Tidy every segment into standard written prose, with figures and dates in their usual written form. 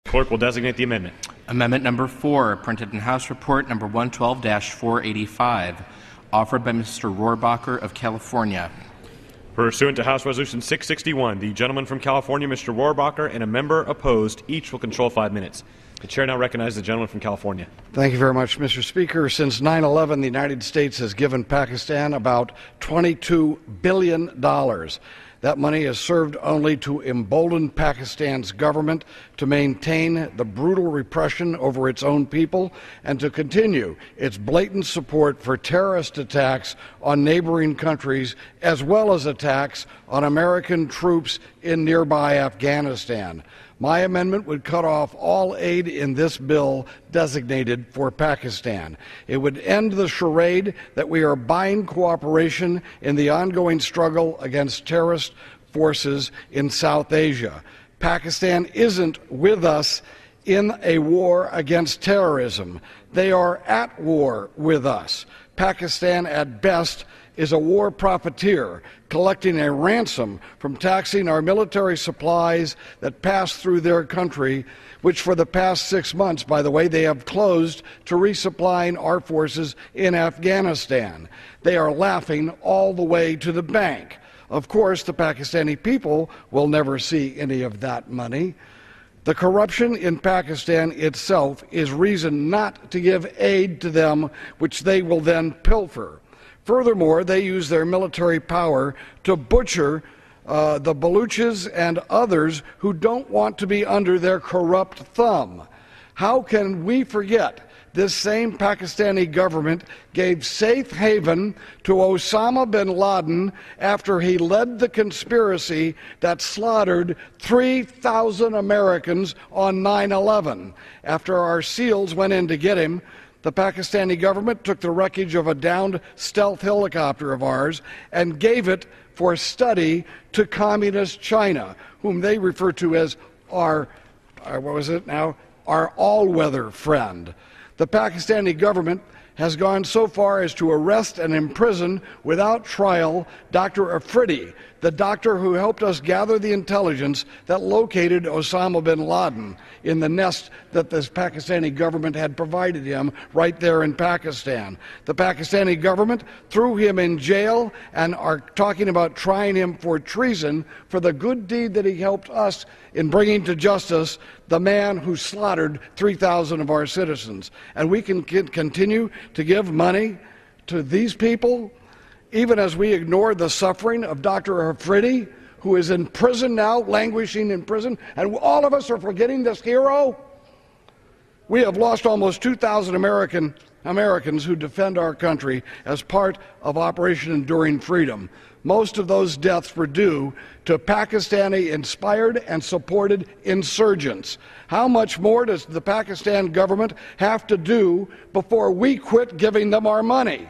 Clerk will designate the amendment. Amendment number 4, printed in House Report number 112-485, offered by Mr. Rohrabacher of California. Pursuant to House Resolution 661, the gentleman from California, Mr. Rohrabacher, and a member opposed, each will control 5 minutes. The chair now recognizes the gentleman from California. Thank you very much, Mr. Speaker. Since 9/11, the United States has given Pakistan about $22 billion. That money has served only to embolden Pakistan's government to maintain the brutal repression over its own people and to continue its blatant support for terrorist attacks on neighboring countries as well as attacks on American troops in nearby Afghanistan. My amendment would cut off all aid in this bill designated for Pakistan. It would end the charade that we are buying cooperation in the ongoing struggle against terrorist forces in South Asia. Pakistan isn't with us in a war against terrorism. They are at war with us. Pakistan, at best, is a war profiteer, collecting a ransom from taxing our military supplies that pass through their country, which for the past 6 months, by the way, they have closed to resupplying our forces in Afghanistan. They are laughing all the way to the bank. Of course, the Pakistani people will never see any of that money. The corruption in Pakistan itself is reason not to give aid to them, which they will then pilfer. Furthermore, they use their military power to butcher the Baluchis and others who don't want to be under their corrupt thumb. How can we forget this same Pakistani government gave safe haven to Osama bin Laden after he led the conspiracy that slaughtered 3,000 Americans on 9/11. After our SEALs went in to get him, the Pakistani government took the wreckage of a downed stealth helicopter of ours and gave it for study to communist China, whom they refer to as our all-weather friend. The Pakistani government has gone so far as to arrest and imprison without trial Dr. Afridi, the doctor who helped us gather the intelligence that located Osama bin Laden in the nest that the Pakistani government had provided him right there in Pakistan. The Pakistani government threw him in jail and are talking about trying him for treason for the good deed that he helped us in bringing to justice the man who slaughtered 3,000 of our citizens. And we can continue to give money to these people even as we ignore the suffering of Dr. Afridi, who is in prison now, languishing in prison, and all of us are forgetting this hero. We have lost almost 2,000 Americans who defend our country as part of Operation Enduring Freedom. Most of those deaths were due to Pakistani-inspired and supported insurgents. How much more does the Pakistan government have to do before we quit giving them our money?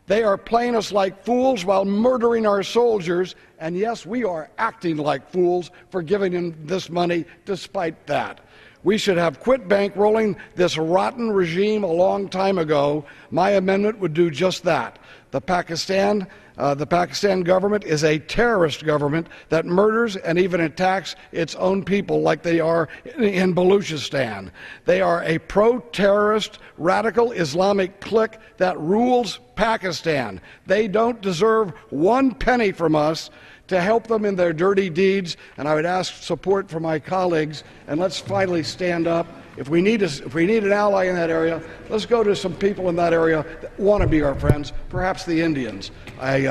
They are playing us like fools while murdering our soldiers, and yes, we are acting like fools for giving them this money despite that. We should have quit bankrolling this rotten regime a long time ago. My amendment would do just that. The Pakistan government is a terrorist government that murders and even attacks its own people like they are in Baluchistan. They are a pro-terrorist, radical Islamic clique that rules Pakistan. They don't deserve 1 penny from us to help them in their dirty deeds, and I would ask support from my colleagues, and let's finally stand up. If we need an ally in that area, let's go to some people in that area that want to be our friends, perhaps the Indians. I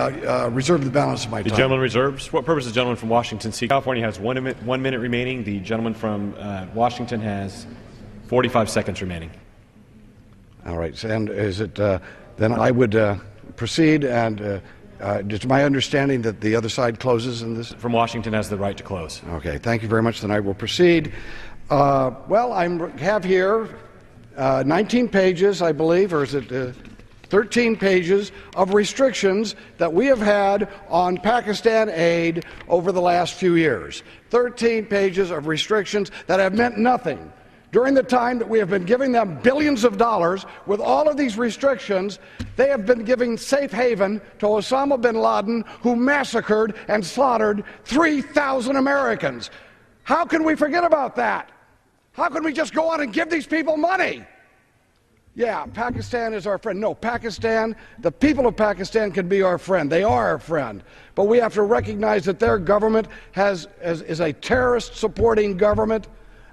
reserve the balance of my time. The gentleman reserves. What purpose is the gentleman from Washington seek? California has 1 minute remaining. The gentleman from Washington has 45 seconds remaining. All right, and is it then I would proceed, and it's my understanding that the other side closes in this? From Washington has the right to close. Okay, thank you very much. Then I will proceed. Well, I have here 19 pages, I believe, or is it 13 pages of restrictions that we have had on Pakistan aid over the last few years. 13 pages of restrictions that have meant nothing. During the time that we have been giving them billions of dollars, with all of these restrictions, they have been giving safe haven to Osama bin Laden, who massacred and slaughtered 3,000 Americans. How can we forget about that? How can we just go on and give these people money? Yeah, Pakistan is our friend. No, Pakistan, the people of Pakistan can be our friend. They are our friend. But we have to recognize that their government is a terrorist-supporting government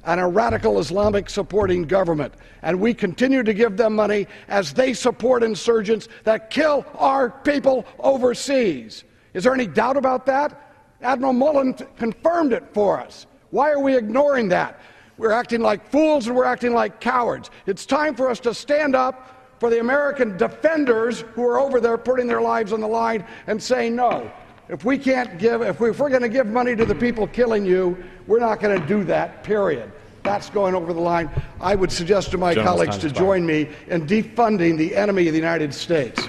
and a radical Islamic-supporting government. And we continue to give them money as they support insurgents that kill our people overseas. Is there any doubt about that? Admiral Mullen confirmed it for us. Why are we ignoring that? We're acting like fools and we're acting like cowards. It's time for us to stand up for the American defenders who are over there putting their lives on the line and say no. If we're going to give money to the people killing you, we're not going to do that, period. That's going over the line. I would suggest to my colleagues to join me in defunding the enemy of the United States.